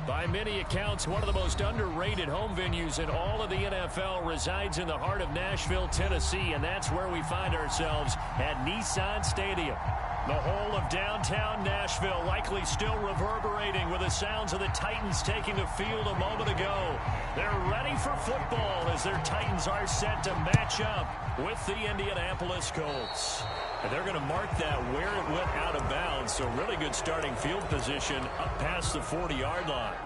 By many accounts, one of the most underrated home venues in all of the NFL resides in the heart of Nashville, Tennessee, and that's where we find ourselves at Nissan Stadium. The whole of downtown Nashville likely still reverberating with the sounds of the Titans taking the field a moment ago. They're ready for football as their Titans are set to match up with the Indianapolis Colts. And they're going to mark that where it went out of bounds, so really good starting field position up past the 40-yard line.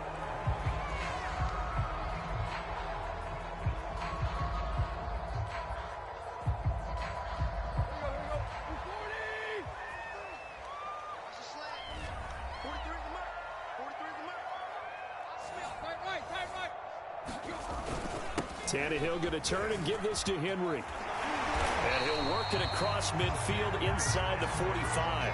Tannehill going to turn and give this to Henry. And he'll work it across midfield inside the 45.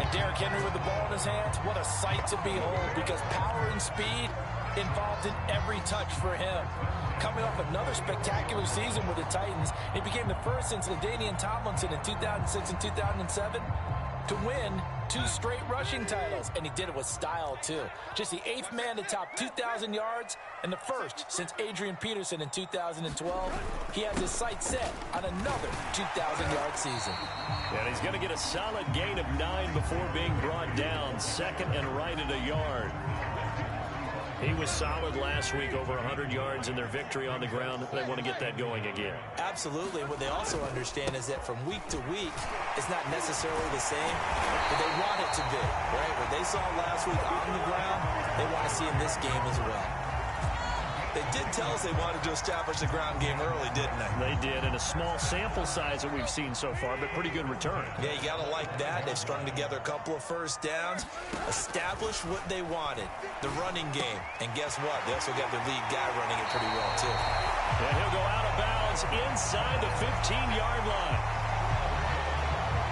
And Derrick Henry with the ball in his hands, what a sight to behold, because power and speed involved in every touch for him. Coming off another spectacular season with the Titans, he became the first since LaDainian Tomlinson in 2006 and 2007 to win 2 straight rushing titles, and he did it with style too. Just the 8th man to top 2,000 yards and the first since Adrian Peterson in 2012. He has his sights set on another 2,000-yard season. And he's going to get a solid gain of 9 before being brought down, second and right at a yard. He was solid last week, over 100 yards in their victory on the ground. They want to get that going again. Absolutely. What they also understand is that from week to week, it's not necessarily the same, but they want it to be, right? What they saw last week on the ground, they want to see in this game as well. They did tell us they wanted to establish the ground game early, didn't they? They did, in a small sample size that we've seen so far, but pretty good return. Yeah, you got to like that. They've strung together a couple of first downs, established what they wanted, the running game. And guess what? They also got their lead guy running it pretty well, too. And he'll go out of bounds inside the 15-yard line.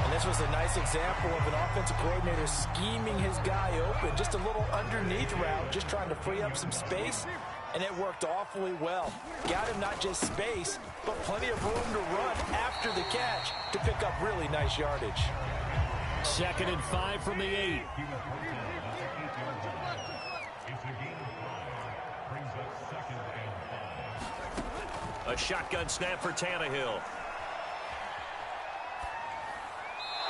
And this was a nice example of an offensive coordinator scheming his guy open. Just a little underneath route, just trying to free up some space. And it worked awfully well. Got him not just space, but plenty of room to run after the catch to pick up really nice yardage. 2nd and 5 from the 8. A shotgun snap for Tannehill.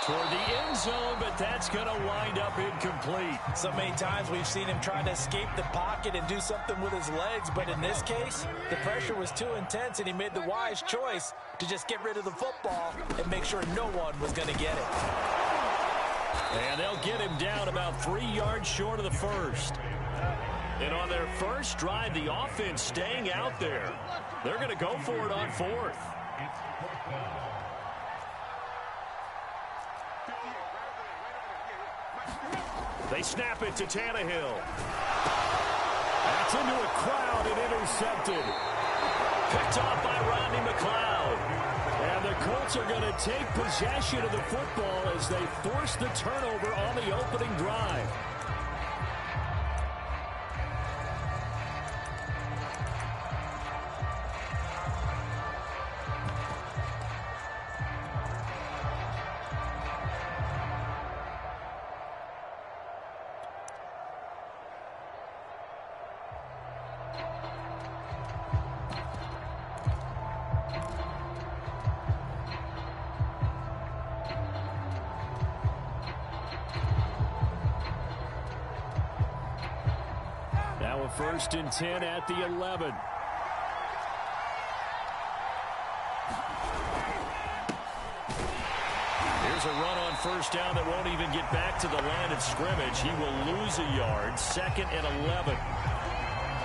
Toward the end zone, but that's going to wind up incomplete. So many times we've seen him trying to escape the pocket and do something with his legs, but in this case, the pressure was too intense, and he made the wise choice to just get rid of the football and make sure no one was going to get it. And they'll get him down about 3 yards short of the first. And on their first drive, the offense staying out there. They're going to go for it on 4th. They snap it to Tannehill. That's into a crowd and intercepted. Picked off by Rodney McLeod. And the Colts are going to take possession of the football as they force the turnover on the opening drive. Now a 1st and 10 at the 11. Here's a run on 1st down that won't even get back to the line of scrimmage. He will lose a yard. 2nd and 11.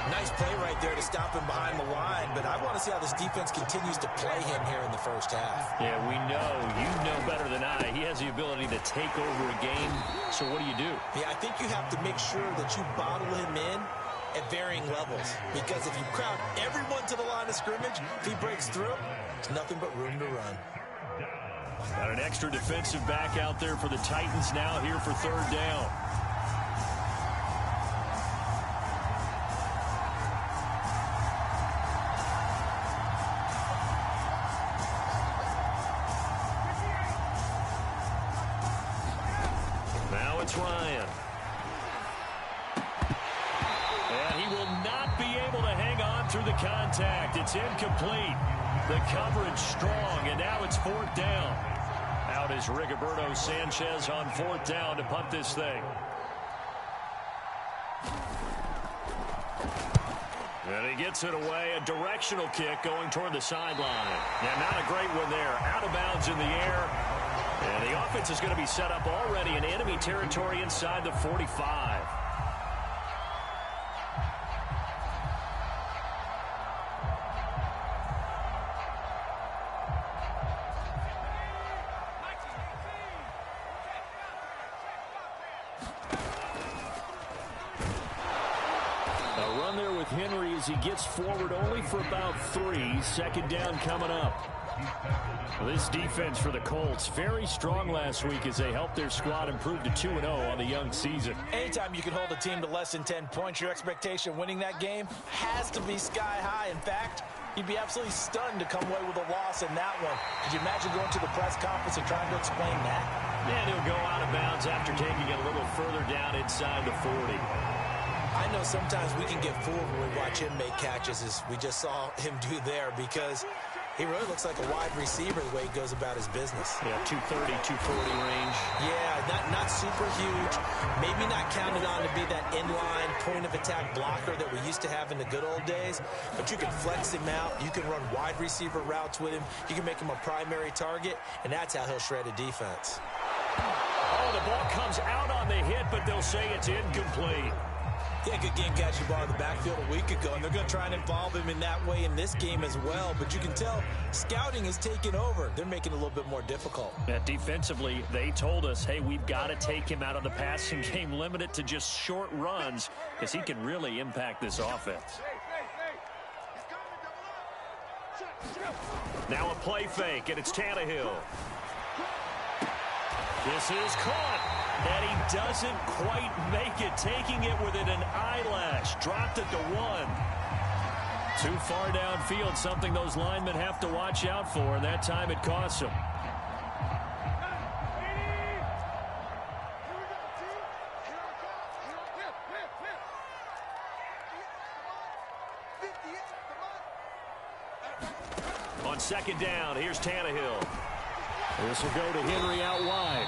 Nice play right there to stop him behind the line, but I want to see how this defense continues to play him here in the first half. Yeah, we know. You know better than I. He has the ability to take over a game. So what do you do? Yeah, I think you have to make sure that you bottle him in at varying levels, because if you crowd everyone to the line of scrimmage, if he breaks through, there's nothing but room to run. Got an extra defensive back out there for the Titans now here for 3rd down. Now it's Ryan. through the contact. It's incomplete. The coverage strong, and now it's 4th down. Out is Rigoberto Sanchez on 4th down to punt this thing. And he gets it away. A directional kick going toward the sideline. And not a great one there. Out of bounds in the air. And the offense is going to be set up already in enemy territory inside the 45. Henry as he gets forward only for about 3. 2nd down coming up. This defense for the Colts, very strong last week as they helped their squad improve to 2-0 on the young season. Anytime you can hold a team to less than 10 points, your expectation winning that game has to be sky high. In fact, you'd be absolutely stunned to come away with a loss in that one. Could you imagine going to the press conference and trying to explain that? And he'll go out of bounds after taking it a little further down inside the 40. I know sometimes we can get fooled when we watch him make catches, as we just saw him do there, because he really looks like a wide receiver the way he goes about his business. Yeah, 230, 240 range. Yeah, not super huge. Maybe not counted on to be that inline point-of-attack blocker that we used to have in the good old days, but you can flex him out. You can run wide receiver routes with him. You can make him a primary target, and that's how he'll shred a defense. Oh, the ball comes out on the hit, but they'll say it's incomplete. Yeah, good game catching ball in the backfield a week ago, and they're going to try and involve him in that way in this game as well. But you can tell scouting is taking over. They're making it a little bit more difficult. Yeah, defensively, they told us, hey, we've got to take him out of the passing game, limit it to just short runs, because he can really impact this offense. Now a play fake, and it's Tannehill. This is caught. And he doesn't quite make it, taking it within an eyelash. Dropped it to 1. Too far downfield, something those linemen have to watch out for, and that time it costs them. On 2nd down, here's Tannehill. This will go to Henry out wide.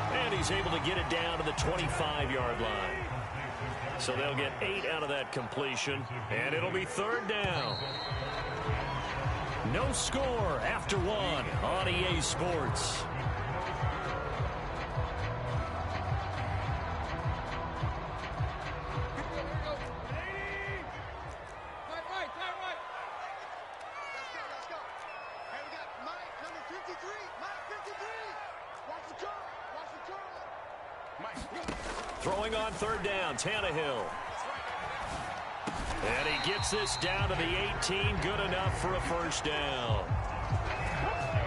And he's able to get it down to the 25-yard line. So they'll get 8 out of that completion, and it'll be 3rd down. No score after 1 on EA Sports. Throwing on 3rd down, Tannehill. And he gets this down to the 18, good enough for a 1st down.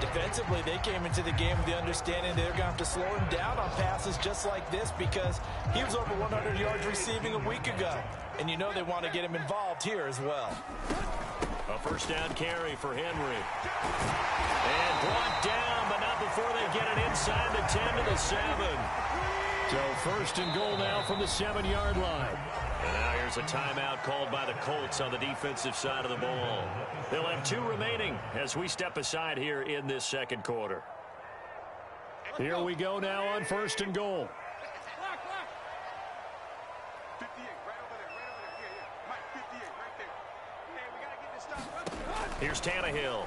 Defensively, they came into the game with the understanding they're going to have to slow him down on passes just like this, because he was over 100 yards receiving a week ago. And you know they want to get him involved here as well. A 1st down carry for Henry. And brought down, but not before they get it inside the 10 to the 7. So 1st and goal now from the 7-yard line. And now here's a timeout called by the Colts on the defensive side of the ball. They'll have 2 remaining as we step aside here in this 2nd quarter. Here we go now on 1st and goal. Here's Tannehill.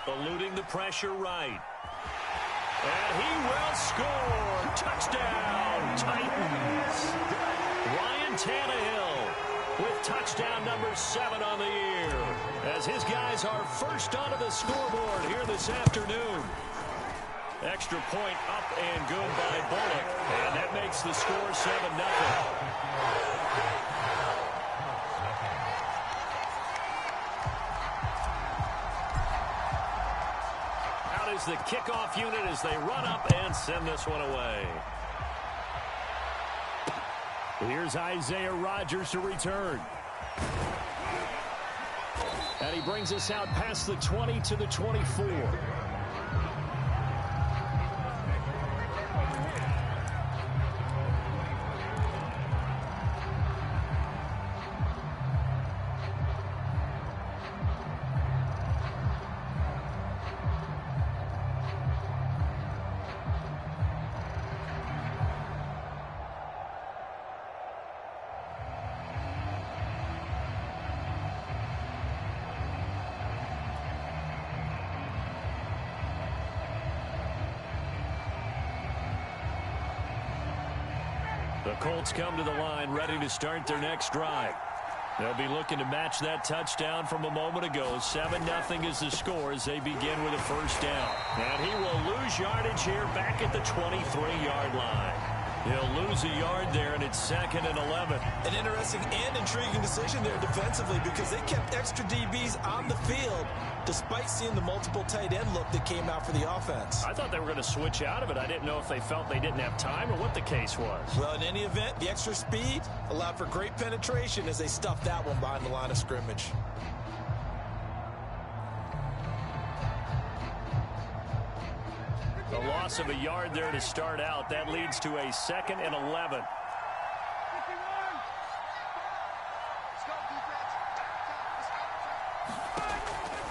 Eluding the pressure right. And he will score. Touchdown, Titans. Ryan Tannehill with touchdown number 7 on the year, as his guys are first onto the scoreboard here this afternoon. Extra point up and good by Bullock. And that makes the score 7-0. Is the kickoff unit as they run up and send this one away. Here's Isaiah Rodgers to return. And he brings us out past the 20 to the 24. The Colts come to the line ready to start their next drive. They'll be looking to match that touchdown from a moment ago. 7-0 is the score as they begin with a first down. And he will lose yardage here back at the 23-yard line. He'll lose a yard there, and it's 2nd and 11. An interesting and intriguing decision there defensively because they kept extra DBs on the field despite seeing the multiple tight end look that came out for the offense. I thought they were going to switch out of it. I didn't know if they felt they didn't have time or what the case was. Well, in any event, the extra speed allowed for great penetration as they stuffed that one behind the line of scrimmage. The loss of a yard there to start out. That leads to a 2nd and 11.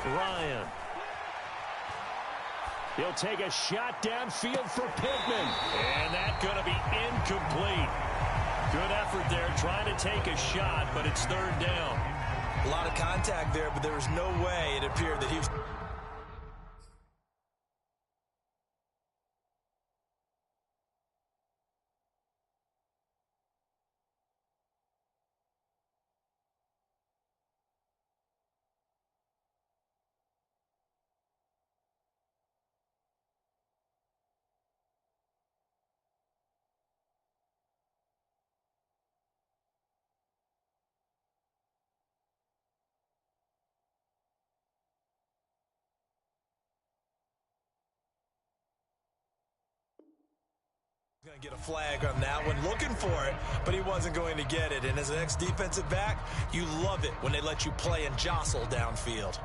Ryan. He'll take a shot downfield for Pittman. And that's going to be incomplete. Good effort there trying to take a shot, but it's 3rd down. A lot of contact there, but there was no way it appeared that he was... Going to get a flag on that one, looking for it, but he wasn't going to get it. And as an ex-defensive back, you love it when they let you play and jostle downfield.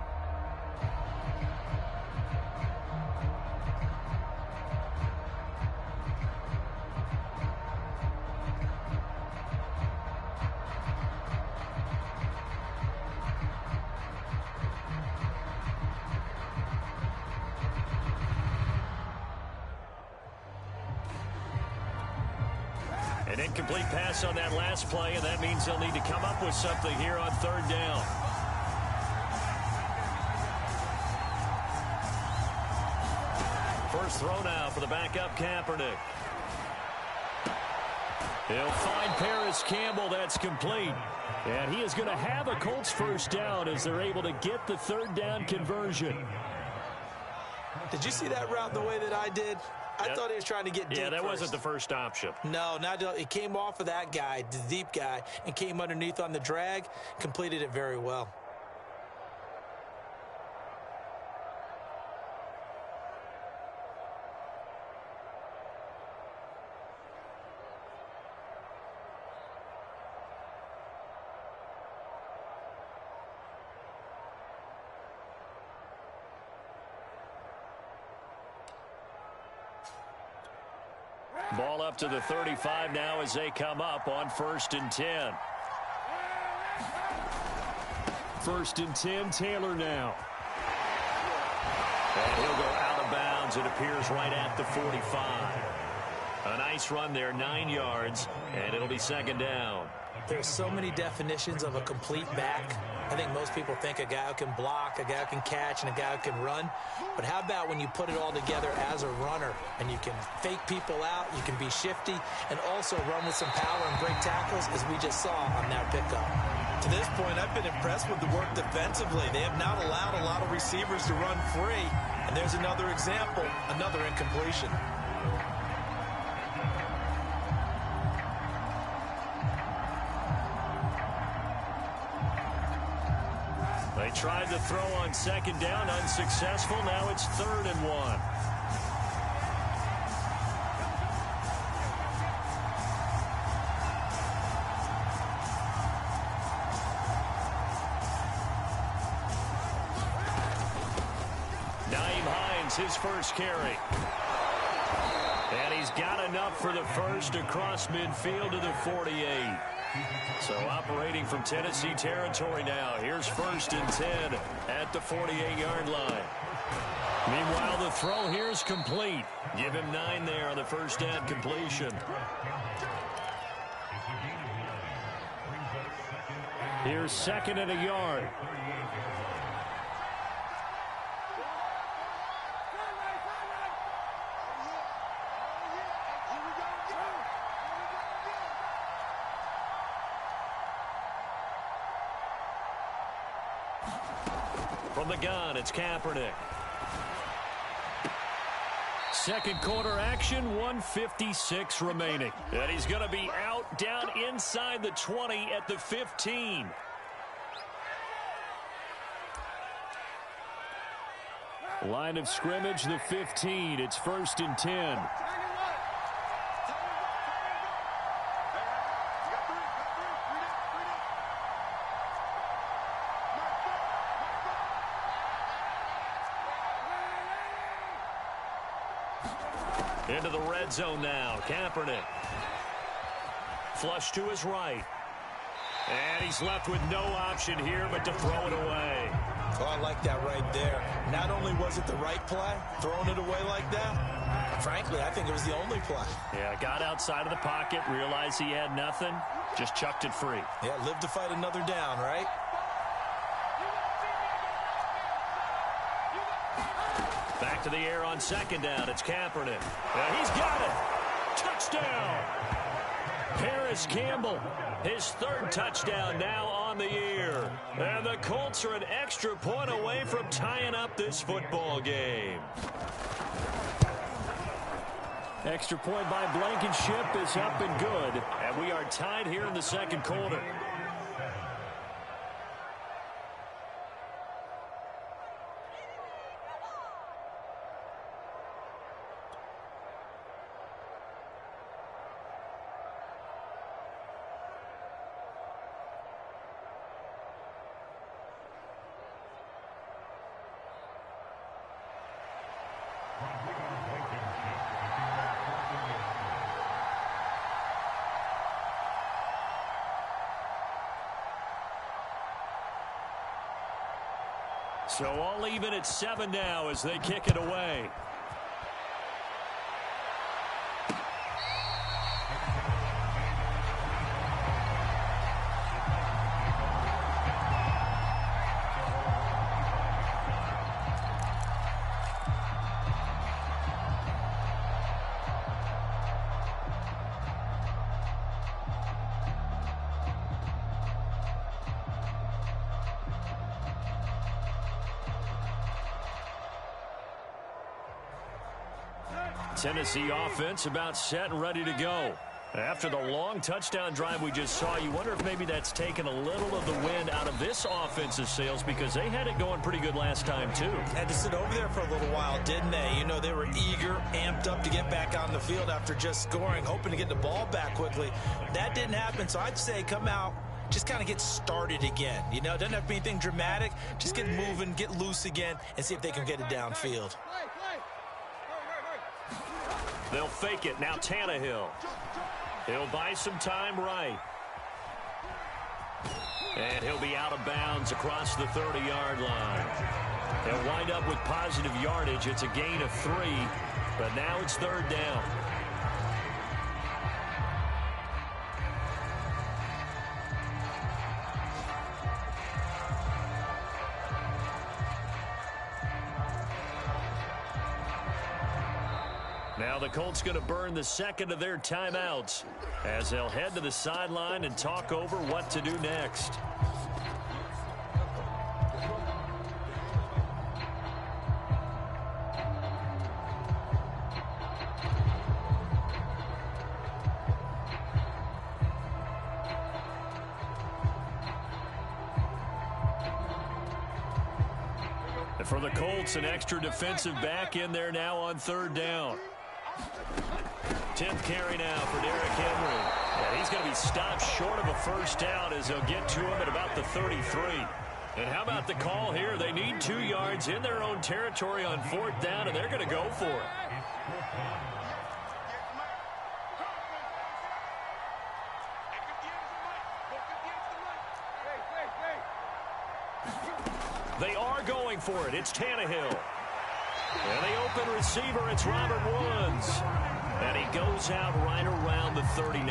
An incomplete pass on that last play, and that means they'll need to come up with something here on 3rd down. First throw now for the backup Kaepernick. He'll find Paris Campbell. That's complete. And he is going to have a Colts first down as they're able to get the 3rd down conversion. Did you see that route the way that I did? I thought he was trying to get deep. Yeah, that first. wasn't the first option. No, it came off of that guy, the deep guy, and came underneath on the drag, completed it very well. Ball up to the 35 now as they come up on 1st and 10. 1st and 10, Taylor now. And he'll go out of bounds. It appears right at the 45. A nice run there, 9 yards, and it'll be 2nd down. There's so many definitions of a complete back. I think most people think a guy who can block, a guy who can catch, and a guy who can run. But how about when you put it all together as a runner and you can fake people out, you can be shifty, and also run with some power and break tackles, as we just saw on that pickup. To this point, I've been impressed with the work defensively. They have not allowed a lot of receivers to run free. And there's another example, another incompletion. They tried to throw on 2nd down, unsuccessful. Now it's 3rd and 1. His first carry. And he's got enough for the first across midfield to the 48. So operating from Tennessee territory now. Here's 1st and 10 at the 48-yard line. Meanwhile, the throw here is complete. Give him 9 there on the first down completion. Here's 2nd and a yard. From the gun, it's Kaepernick. Second quarter action, 1:56 remaining. And he's going to be out down inside the 20 at the 15. Line of scrimmage, the 15. It's 1st and 10. Into the red zone now. Kaepernick. Flush to his right. And he's left with no option here but to throw it away. Oh, I like that right there. Not only was it the right play, throwing it away like that, frankly, I think it was the only play. Yeah, got outside of the pocket, realized he had nothing, just chucked it free. Yeah, live to fight another down, right? Back to the air on second down. It's Kaepernick. He's got it. Touchdown. Paris Campbell, his 3rd touchdown now on the year. And the Colts are an extra point away from tying up this football game. Extra point by Blankenship is up and good. And we are tied here in the second quarter. So all even at 7 now as they kick it away. Tennessee offense about set and ready to go. After the long touchdown drive we just saw, you wonder if maybe that's taken a little of the wind out of this offensive sails because they had it going pretty good last time too. Had to sit over there for a little while, didn't they? You know, they were eager, amped up to get back on the field after just scoring, hoping to get the ball back quickly. That didn't happen, so I'd say come out, just kind of get started again. You know, it doesn't have to be anything dramatic. Just get moving, get loose again, and see if they can get it downfield. They'll fake it. Now Tannehill. He'll buy some time right. And he'll be out of bounds across the 30-yard line. He'll wind up with positive yardage. It's a gain of 3, but now it's 3rd down. Now the Colts going to burn the second of their timeouts as they'll head to the sideline and talk over what to do next. And for the Colts, an extra defensive back in there now on 3rd down. 10th carry now for Derrick Henry. And he's going to be stopped short of a first down as they'll get to him at about the 33. And how about the call here? They need 2 yards in their own territory on 4th down, and they're going to go for it. They are going for it. It's Tannehill. And the open receiver, it's Robert Woods. And he goes out right around the 39.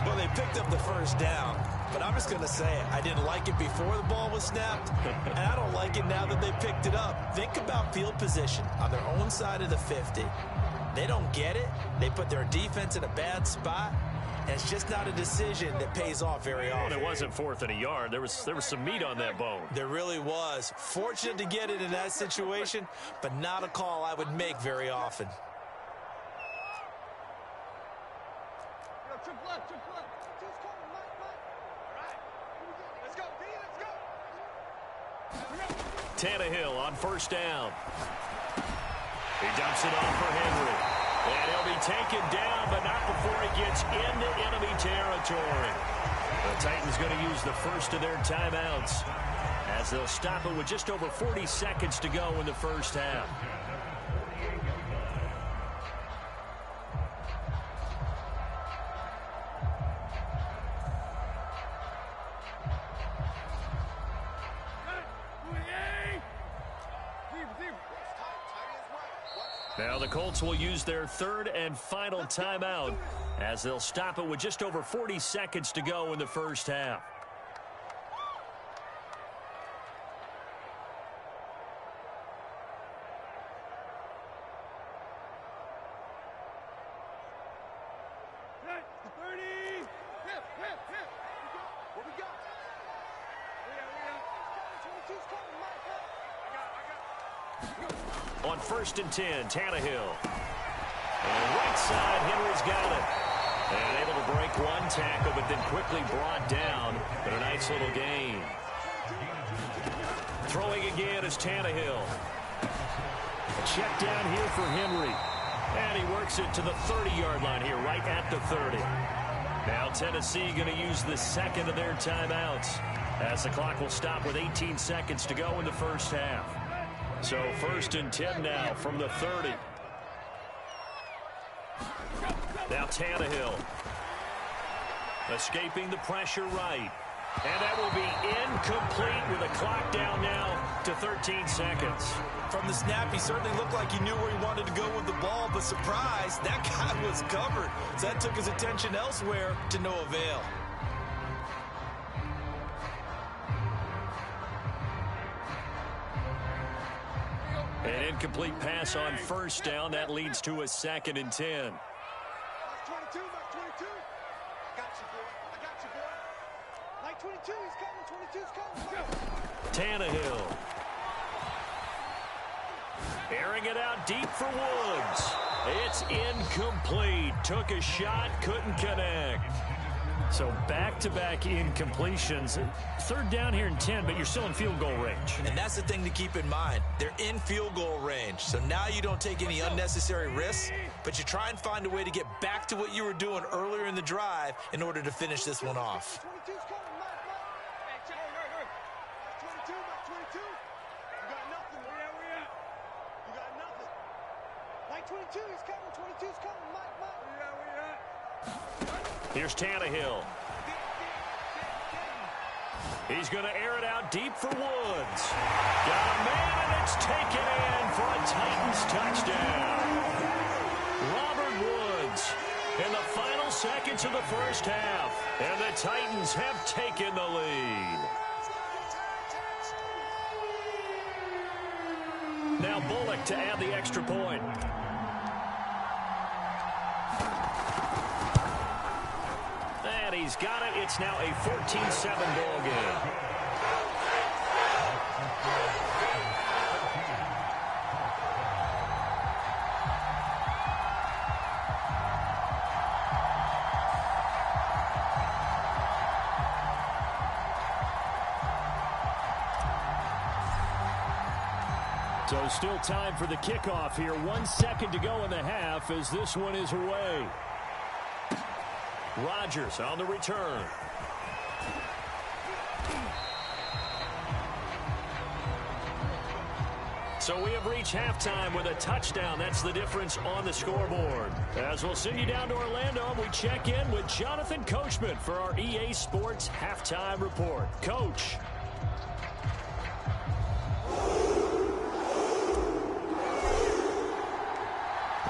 Well, they picked up the first down, but I'm just going to say it. I didn't like it before the ball was snapped, and I don't like it now that they picked it up. Think about field position on their own side of the 50. They don't get it. They put their defense in a bad spot, And it's just not a decision that pays off very often. Well, it wasn't 4th and a yard. There was some meat on that bone. There really was. Fortunate to get it in that situation, but not a call I would make very often. Tannehill on 1st down. He dumps it off for Henry. And he'll be taken down, but not before he gets into enemy territory. The Titans going to use the first of their timeouts as they'll stop it with just over 40 seconds to go in the first half. Now the Colts will use their 3rd and final timeout as they'll stop it with just over 40 seconds to go in the first half. On 1st and 10, Tannehill. And right side, Henry's got it. And able to break one tackle, but then quickly brought down. But a nice little gain. Throwing again is Tannehill. A check down here for Henry. And he works it to the 30-yard line here, right at the 30. Now Tennessee going to use the 2nd of their timeouts as the clock will stop with 18 seconds to go in the first half. So 1st and 10 now from the 30. Now Tannehill. Escaping the pressure right. And that will be incomplete with a clock down now to 13 seconds. From the snap, he certainly looked like he knew where he wanted to go with the ball, but surprise, that guy was covered. So that took his attention elsewhere to no avail. An incomplete pass on 1st down. That leads to a 2nd and 10. Tannehill. Airing it out deep for Woods. It's incomplete. Took a shot, couldn't connect. So back-to-back incompletions. 3rd down here and 10, but you're still in field goal range. And that's the thing to keep in mind. They're in field goal range. So now you don't take any unnecessary risks, but you try and find a way to get back to what you were doing earlier in the drive in order to finish this one off. Here's Tannehill. He's going to air it out deep for Woods. Got a man, and it's taken in for a Titans touchdown. Robert Woods in the final seconds of the first half. And the Titans have taken the lead. Now Bullock to add the extra point. And he's got it. It's now a 14-7 ball game. So still time for the kickoff here. 1 second to go in the half as this one is away. Rodgers on the return. So we have reached halftime with a touchdown. That's the difference on the scoreboard. As we'll send you down to Orlando, we check in with Jonathan Coachman for our EA Sports Halftime Report. Coach.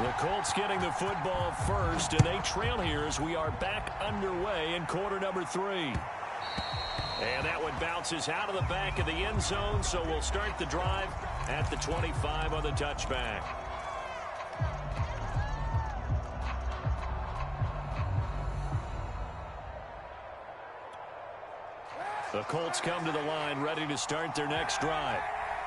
The Colts getting the football first, and they trail here as we are back underway in quarter number 3. And that one bounces out of the back of the end zone, so we'll start the drive at the 25 on the touchback. The Colts come to the line ready to start their next drive.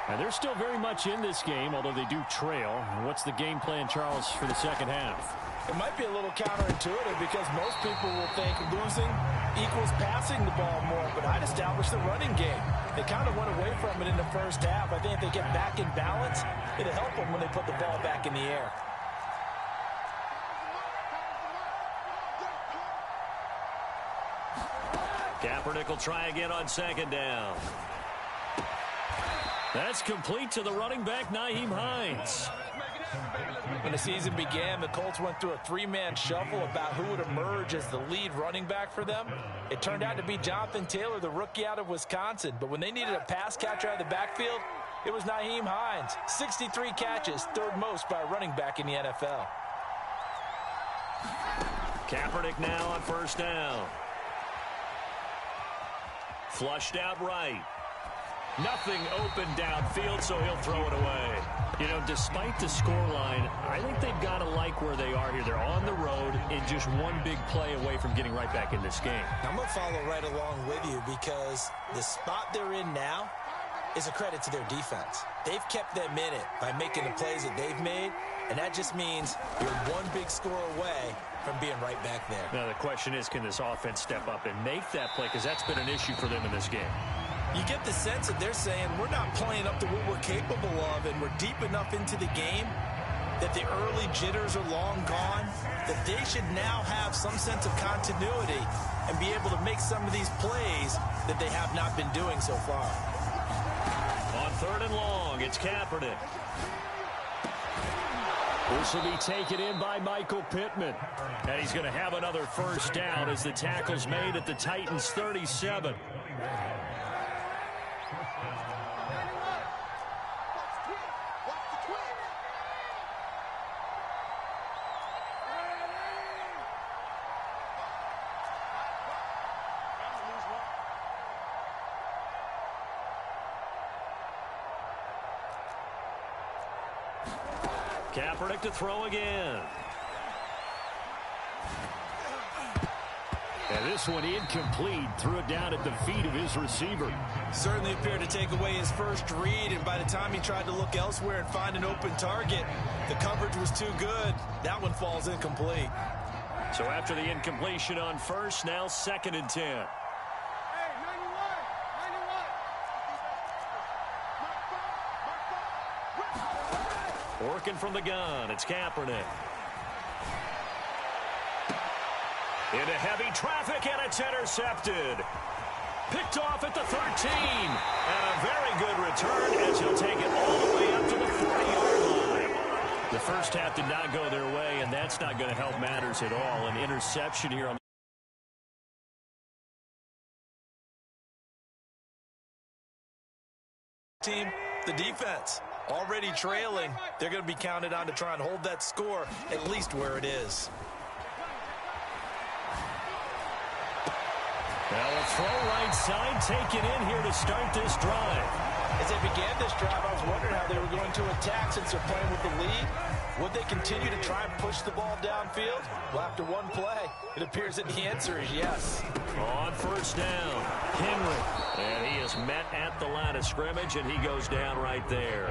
And they're still very much in this game, although they do trail. What's the game plan, Charles, for the second half? It might be a little counterintuitive because most people will think losing equals passing the ball more, but I'd establish the running game. They kind of went away from it in the first half. I think if they get back in balance, it'll help them when they put the ball back in the air. Kaepernick will try again on second down. That's complete to the running back, Nyheim Hines. When the season began, the Colts went through a three-man shuffle about who would emerge as the lead running back for them. It turned out to be Jonathan Taylor, the rookie out of Wisconsin. But when they needed a pass catcher out of the backfield, it was Nyheim Hines. 63 catches, third most by a running back in the NFL. Kaepernick now on first down. Flushed out right. Nothing open downfield, so he'll throw it away. You know, despite the scoreline, I think they've got to like where they are here. They're on the road and just one big play away from getting right back in this game. I'm going to follow right along with you because the spot they're in now is a credit to their defense. They've kept them in it by making the plays that they've made, and that just means you're one big score away from being right back there. Now, the question is, can this offense step up and make that play? Because that's been an issue for them in this game. You get the sense that they're saying we're not playing up to what we're capable of, and we're deep enough into the game that the early jitters are long gone, that they should now have some sense of continuity and be able to make some of these plays that they have not been doing so far. On third and long, it's Kaepernick. This will be taken in by Michael Pittman. And he's going to have another first down as the tackle's made at the Titans' 37. Kaepernick to throw again. And this one incomplete. Threw it down at the feet of his receiver. Certainly appeared to take away his first read, and by the time he tried to look elsewhere and find an open target, the coverage was too good. That one falls incomplete. So after the incompletion on first, now 2nd and 10. Working from the gun, it's Kaepernick. Into heavy traffic, and it's intercepted. Picked off at the 13. And a very good return as he'll take it all the way up to the 40-yard line. The first half did not go their way, and that's not going to help matters at all. An interception here on the team, the defense. Already trailing, they're going to be counted on to try and hold that score at least where it is. Well, a throw right side taken in here to start this drive. As they began this drive, I was wondering how they were going to attack since they're playing with the lead. Would they continue to try and push the ball downfield? Well, after one play, it appears that the answer is yes. On first down, Henry. And he is met at the line of scrimmage, and he goes down right there.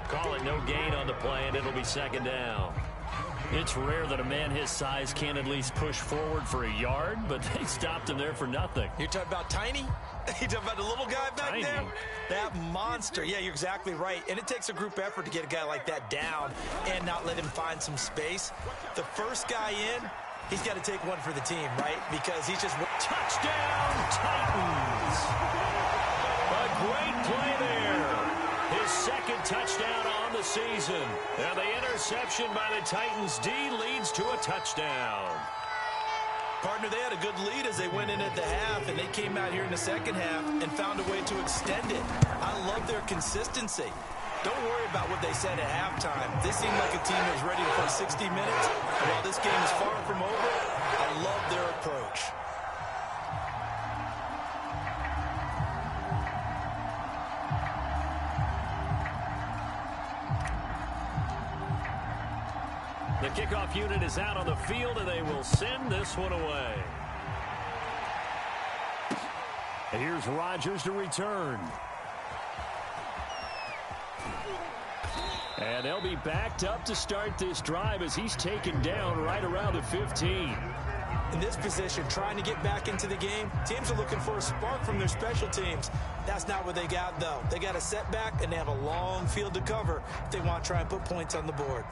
Call it no gain on the play, and it'll be 2nd down. It's rare that a man his size can't at least push forward for a yard, but they stopped him there for nothing. You're talking about tiny? You're talking about the little guy back Tiny. there? That monster. Yeah, you're exactly right. And it takes a group effort to get a guy like that down and not let him find some space. The first guy in, he's got to take one for the team, right? Because he's just... Touchdown, Titans! A great play there. His 2nd touchdown on the season. And the interception by the Titans D leads to a touchdown. Partner, they had a good lead as they went in at the half, and they came out here in the second half and found a way to extend it. I love their consistency. Don't worry about what they said at halftime. This seemed like a team that was ready to play 60 minutes. And while this game is far from over, I love their approach. The kickoff unit is out on the field, and they will send this one away. Here's Rodgers to return. And they'll be backed up to start this drive as he's taken down right around the 15. In this position, trying to get back into the game, teams are looking for a spark from their special teams. That's not what they got, though. They got a setback, and they have a long field to cover if they want to try and put points on the board.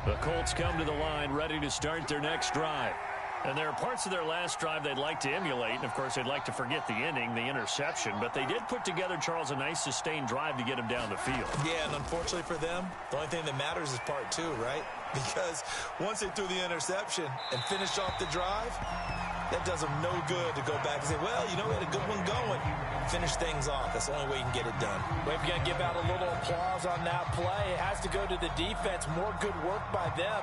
The Colts come to the line ready to start their next drive. And there are parts of their last drive they'd like to emulate. And, of course, they'd like to forget the inning, the interception. But they did put together, Charles, a nice sustained drive to get him down the field. Yeah, and unfortunately for them, the only thing that matters is part two, right? Because once they threw the interception and finished off the drive, that does them no good to go back and say, well, you know, we had a good one going. Finish things off. That's the only way you can get it done. We've got to give out a little applause on that play. It has to go to the defense. More good work by them.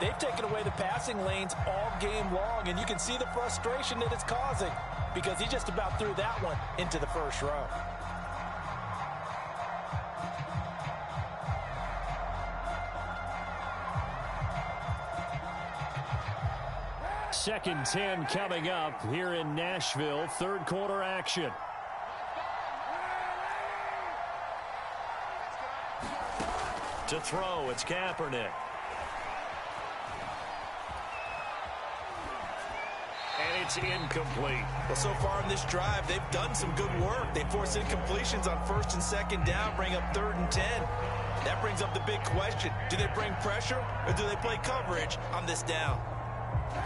They've taken away the passing lanes all game long, and you can see the frustration that it's causing because he just about threw that one into the first row. Second 10 coming up here in Nashville. Third quarter action. To throw, it's Kaepernick. And it's incomplete. Well, so far in this drive, they've done some good work. They force incompletions on first and second down, bring up 3rd and 10. That brings up the big question. Do they bring pressure or do they play coverage on this down?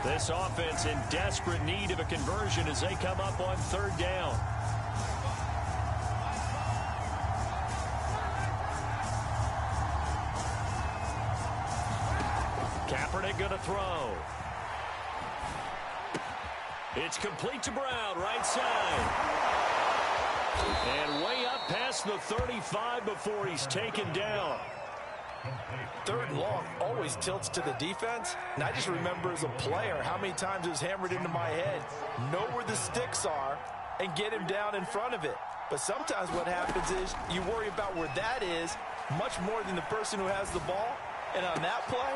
This offense in desperate need of a conversion as they come up on 3rd down. Kaepernick going to throw. It's complete to Brown, right side. And way up past the 35 before he's taken down. 3rd and long always tilts to the defense. And I just remember as a player how many times it was hammered into my head. Know where the sticks are and get him down in front of it. But sometimes what happens is you worry about where that is much more than the person who has the ball. And on that play,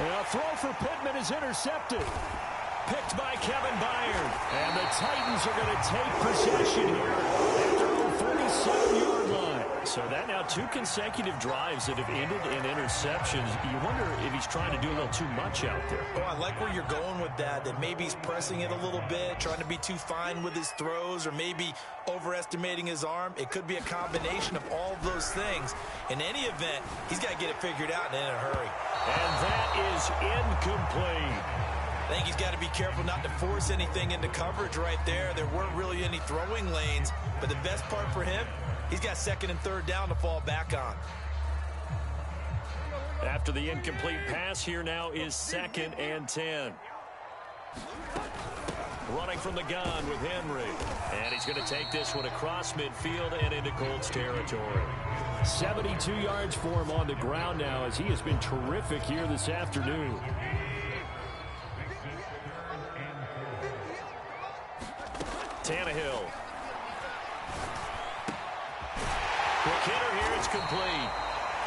and a throw for Pittman is intercepted. Picked by Kevin Byard. And the Titans are going to take possession here after the 47-yard line. So that now 2 consecutive drives that have ended in interceptions. You wonder if he's trying to do a little too much out there. Oh, I like where you're going with that maybe he's pressing it a little bit, trying to be too fine with his throws, or maybe overestimating his arm. It could be a combination of all of those things. In any event, he's got to get it figured out and in a hurry. And that is incomplete. I think he's got to be careful not to force anything into coverage right there. There weren't really any throwing lanes, but the best part for him, he's got 2nd and 3rd down to fall back on. After the incomplete pass, here now is 2nd and 10. Running from the gun with Henry. And he's going to take this one across midfield and into Colts territory. 72 yards for him on the ground now as he has been terrific here this afternoon. Tannehill. Quick hitter here, it's complete.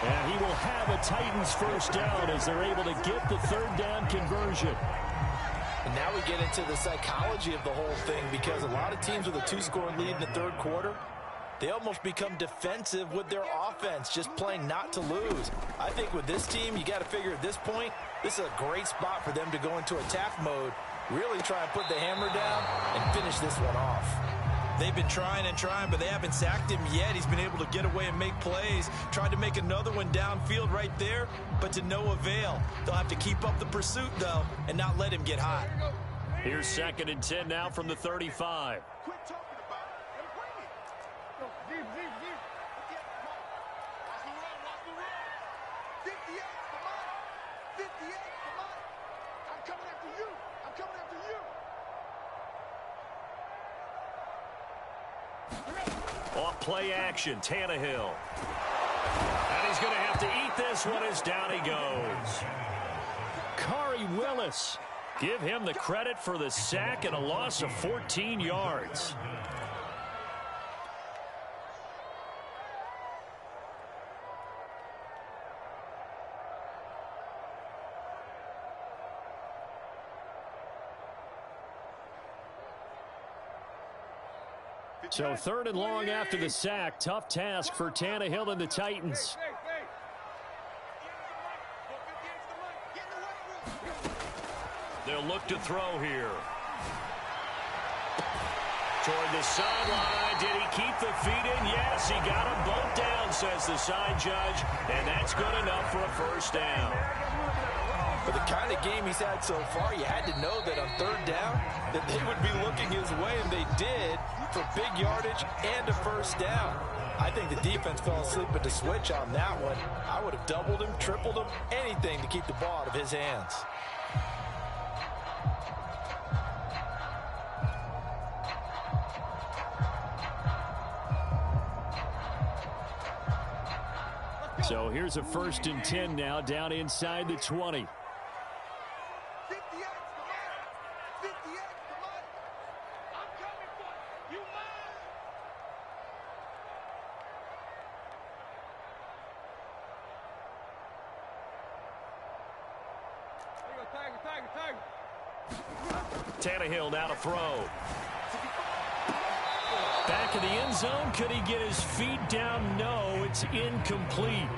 And he will have a Titans first down as they're able to get the 3rd down conversion. And now we get into the psychology of the whole thing, because a lot of teams with a 2-score lead in the 3rd quarter, they almost become defensive with their offense, just playing not to lose. I think with this team, you got to figure at this point, this is a great spot for them to go into attack mode, really try and put the hammer down and finish this one off. They've been trying and trying, but they haven't sacked him yet. He's been able to get away and make plays. Tried to make another one downfield right there, but to no avail. They'll have to keep up the pursuit, though, and not let him get hot. Here's 2nd and 10 now from the 35. Off play action, Tannehill. he's going to have to eat this one as down he goes. Khari Willis. Give him the credit for the sack and a loss of 14 yards. So 3rd and long after the sack. Tough task for Tannehill and the Titans. They'll look to throw here. Toward the sideline. Did he keep the feet in? Yes, he got them both down, says the side judge. And that's good enough for a first down. For the kind of game he's had so far, you had to know that on 3rd down that they would be looking his way, and they did, for big yardage and a first down. I think the defense fell asleep at the switch on that one. I would have doubled him, tripled him, anything to keep the ball out of his hands. So here's a 1st and 10 now, down inside the 20. Tannehill now to throw. Back in the end zone. Could he get his feet down? No, it's incomplete.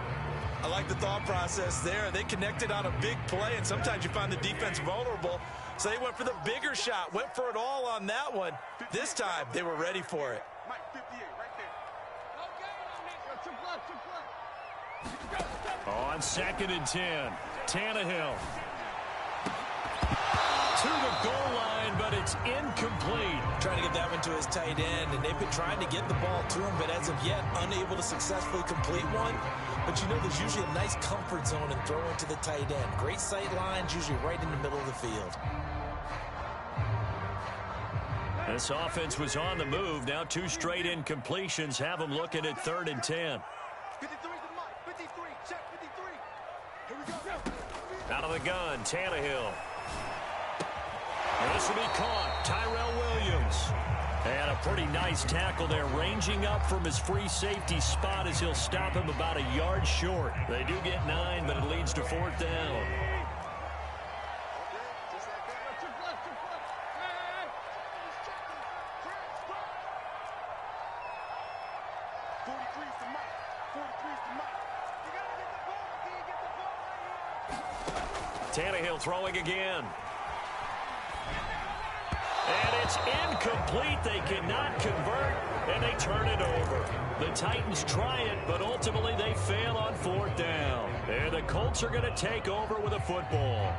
I like the thought process there. They connected on a big play, and sometimes you find the defense vulnerable. So they went for the bigger shot, went for it all on that one. This time, they were ready for it. On 2nd and 10, Tannehill. To the goal line, but it's incomplete. Trying to get that one to his tight end, and they've been trying to get the ball to him, but as of yet, unable to successfully complete one. But you know, there's usually a nice comfort zone in throwing to the tight end. Great sight lines, usually right in the middle of the field. This offense was on the move. Now 2 straight incompletions have them looking at 3rd and 10. 53, check 53. Here we go. Out of the gun, Tannehill. This will be caught. Tyrell Williams. And a pretty nice tackle there, ranging up from his free safety spot as he'll stop him about a yard short. They do get 9, but it leads to 4th down. Tannehill throwing again. And it's incomplete. They cannot convert, and they turn it over. The Titans try it, but ultimately they fail on 4th down. And the Colts are going to take over with a football.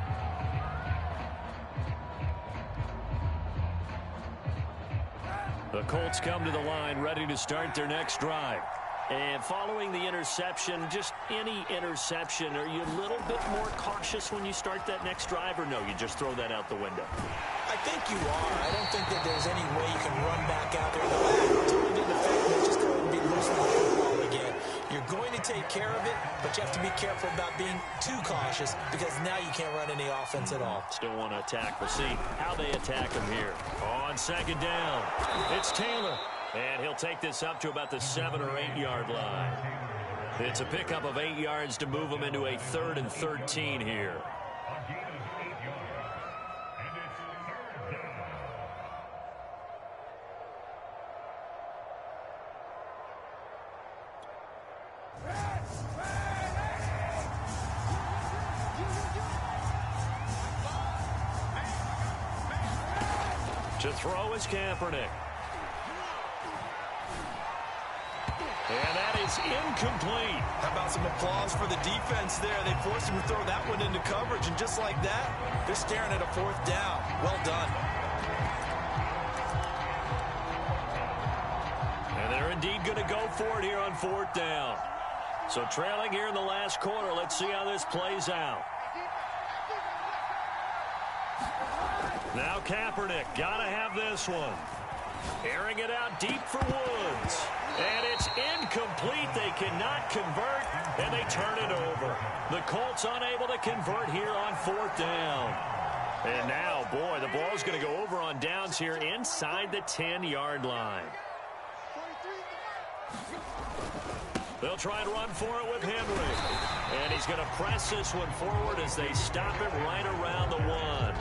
The Colts come to the line, ready to start their next drive. And following the interception, just any interception, are you a little bit more cautious when you start that next drive, or no, you just throw that out the window? I think you are. I don't think that there's any way you can run back out there and go, totally didn't affect me, just go ahead and be loose and play the ball again. You're going to take care of it, but you have to be careful about being too cautious because now you can't run any offense at all. Still want to attack. We'll see how they attack him here. On 2nd down, it's Taylor. And he'll take this up to about the 7 or 8 yard line. It's a pickup of 8 yards to move him into a 3rd and 13 here. To throw is Kaepernick. And that is incomplete. How about some applause for the defense there? They forced him to throw that one into coverage, and just like that, they're staring at a 4th down. Well done. And they're indeed going to go for it here on 4th down. So trailing here in the last quarter. Let's see how this plays out. Now Kaepernick, got to have this one. Airing it out deep for Woods. And it's incomplete. They cannot convert, and they turn it over. The Colts unable to convert here on 4th down. And now, boy, the ball's going to go over on downs here inside the 10-yard line. They'll try and run for it with Henry. And he's going to press this one forward as they stop it right around the 1.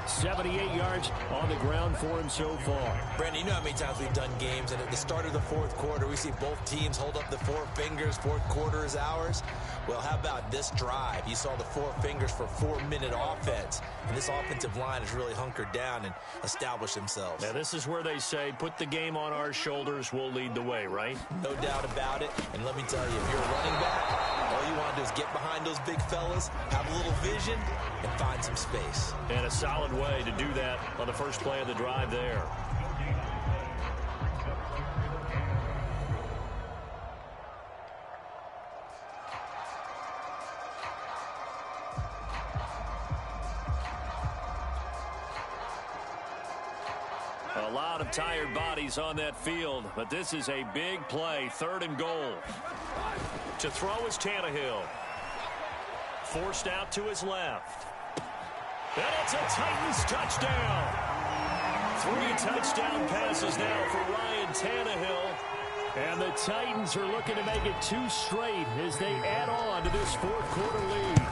78 yards on the ground for him so far. Brandon, you know how many times we've done games, and at the start of the 4th quarter, we see both teams hold up the 4 fingers, 4th quarter is ours. Well, how about this drive? You saw the 4 fingers for 4-minute offense, and this offensive line has really hunkered down and established themselves. Now, this is where they say, put the game on our shoulders, we'll lead the way, right? No doubt about it, and let me tell you, if you're a running back, all you want to do is get behind those big fellas, have a little vision, and find some space. And a solid way to do that on the first play of the drive there. A lot of tired bodies on that field, but this is a big play, 3rd and goal. To throw is Tannehill. Forced out to his left. And it's a Titans touchdown. 3 touchdown passes now for Ryan Tannehill. And the Titans are looking to make it 2 straight as they add on to this 4th quarter lead.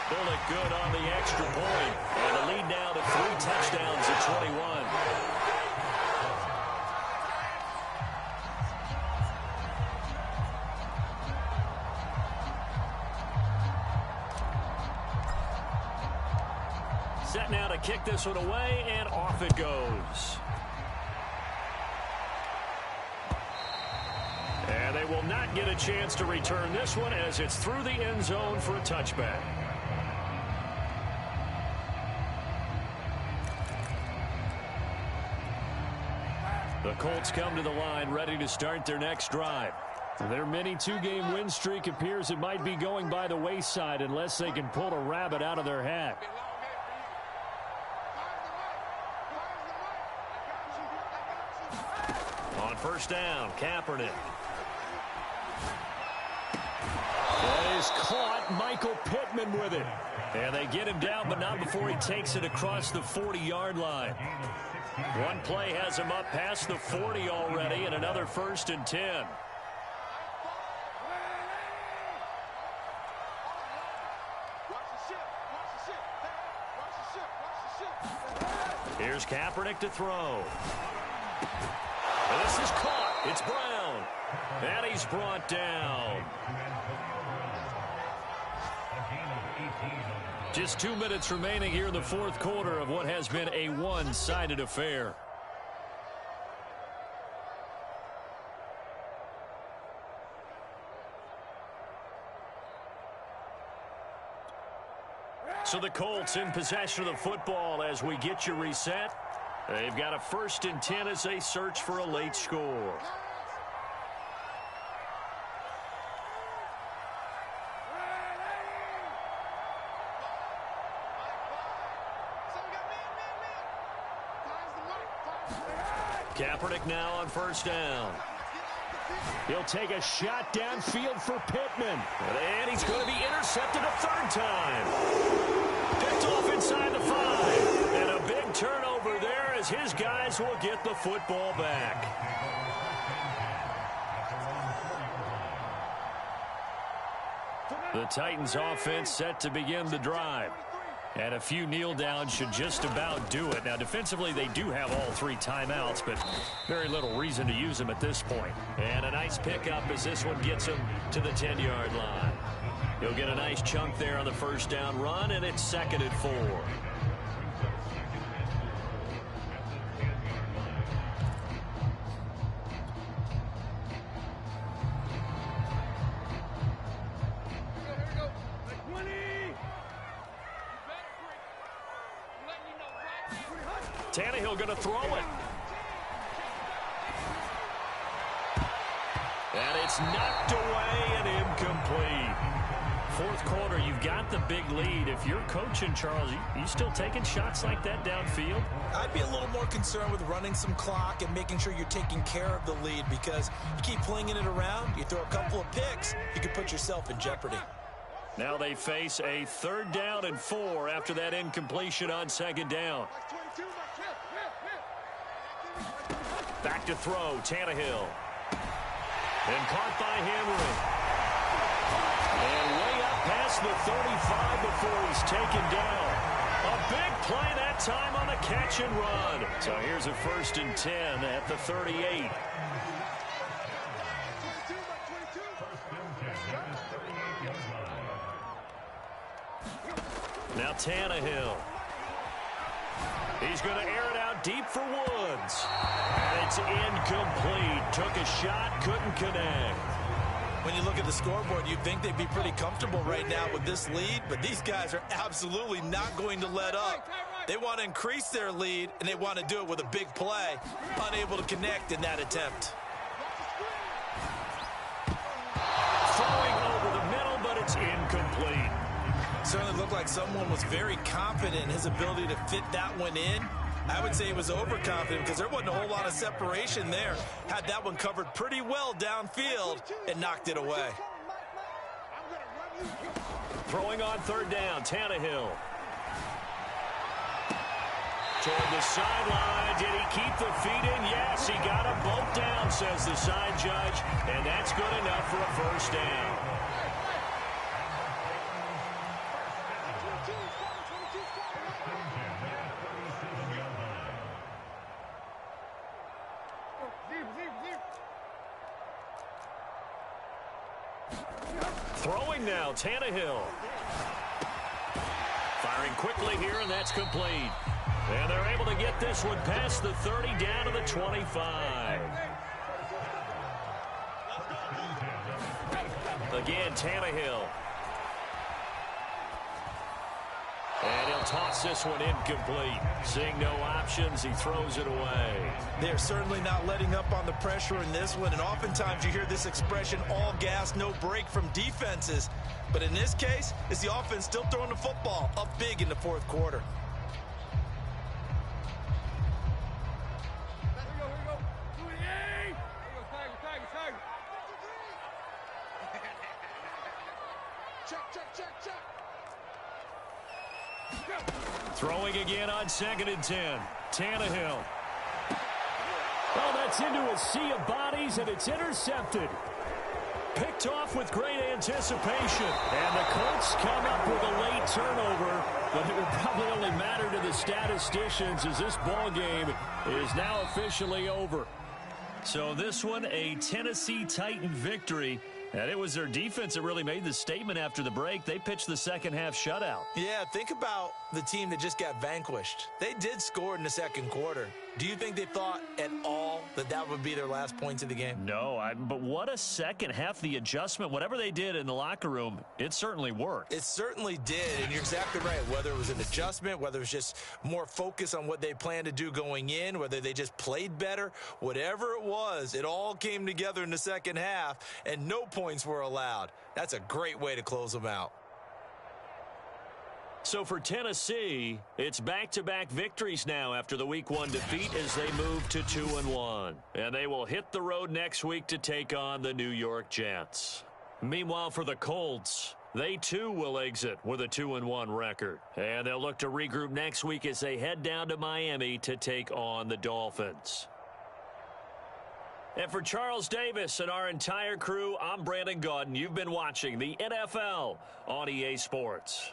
They'll look good on the extra point. And the lead now to 3 touchdowns at 21. Set now to kick this one away, and off it goes. And they will not get a chance to return this one as it's through the end zone for a touchback. The Colts come to the line ready to start their next drive. Their mini 2-game win streak appears it might be going by the wayside unless they can pull a rabbit out of their hat. On first down, Kaepernick. He's caught. Michael Pittman with it. And they get him down, but not before he takes it across the 40-yard line. One play has him up past the 40 already, and another 1st and 10. Here's Kaepernick to throw. And this is caught. It's Brown. And he's brought down. Just 2 minutes remaining here in the 4th quarter of what has been a one-sided affair. So the Colts in possession of the football as we get you reset. They've got a 1st and 10 as they search for a late score. Kaepernick now on first down. He'll take a shot downfield for Pittman. And he's going to be intercepted a 3rd time. Picked off inside the 5. And a big turnover there as his guys will get the football back. The Titans offense set to begin the drive. And a few kneel downs should just about do it. Now, defensively, they do have all 3 timeouts, but very little reason to use them at this point. And a nice pickup as this one gets him to the 10-yard line. He'll get a nice chunk there on the first down run, and it's 2nd and 4. Tannehill going to throw it. And it's knocked away and incomplete. fourth quarter, you've got the big lead. If you're coaching, Charles, you still taking shots like that downfield? I'd be a little more concerned with running some clock and making sure you're taking care of the lead, because you keep flinging it around, you throw a couple of picks, you could put yourself in jeopardy. Now they face a 3rd down and 4 after that incompletion on 2nd down. Back to throw, Tannehill. And caught by Henry. And way up past the 35 before he's taken down. A big play that time on the catch and run. So here's a 1st and 10 at the 38. Now Tannehill. He's going to air it out deep for Woods. And it's incomplete. Took a shot, couldn't connect. When you look at the scoreboard, you'd think they'd be pretty comfortable right now with this lead, but these guys are absolutely not going to let up. They want to increase their lead, and they want to do it with a big play. Unable to connect in that attempt. Throwing over the middle, but it's incomplete. Certainly looked like someone was very confident in his ability to fit that one in. I would say he was overconfident because there wasn't a whole lot of separation there. Had that one covered pretty well downfield and knocked it away. Throwing on 3rd down, Tannehill. Toward the sideline. Did he keep the feet in? Yes, he got them both down, says the side judge. And that's good enough for a 1st down. Throwing now, Tannehill. Firing quickly here, and that's complete. And they're able to get this one past the 30 down to the 25. Again, Tannehill. And he'll toss this one incomplete. Seeing no options, he throws it away. They're certainly not letting up on the pressure in this one, and oftentimes you hear this expression, all gas, no break from defenses. But in this case, it's the offense still throwing the football up big in the 4th quarter. Throwing again on 2nd and 10. Tannehill. Oh, that's into a sea of bodies, and it's intercepted. Picked off with great anticipation. And the Colts come up with a late turnover, but it will probably only matter to the statisticians as this ball game is now officially over. So this one, a Tennessee Titan victory. And it was their defense that really made the statement after the break. They pitched the 2nd half shutout. Yeah, think about the team that just got vanquished. They did score in the 2nd quarter. Do you think they thought at all that that would be their last points of the game? No, but what a 2nd half. The adjustment, whatever they did in the locker room, it certainly worked. It certainly did, and you're exactly right. Whether it was an adjustment, whether it was just more focus on what they planned to do going in, whether they just played better, whatever it was, it all came together in the 2nd half, and no points were allowed. That's a great way to close them out. So for Tennessee, it's back-to-back victories now after the Week 1 defeat as they move to 2-1. And they will hit the road next week to take on the New York Jets. Meanwhile, for the Colts, they too will exit with a 2-1 record. And they'll look to regroup next week as they head down to Miami to take on the Dolphins. And for Charles Davis and our entire crew, I'm Brandon Gaudin. You've been watching the NFL on EA Sports.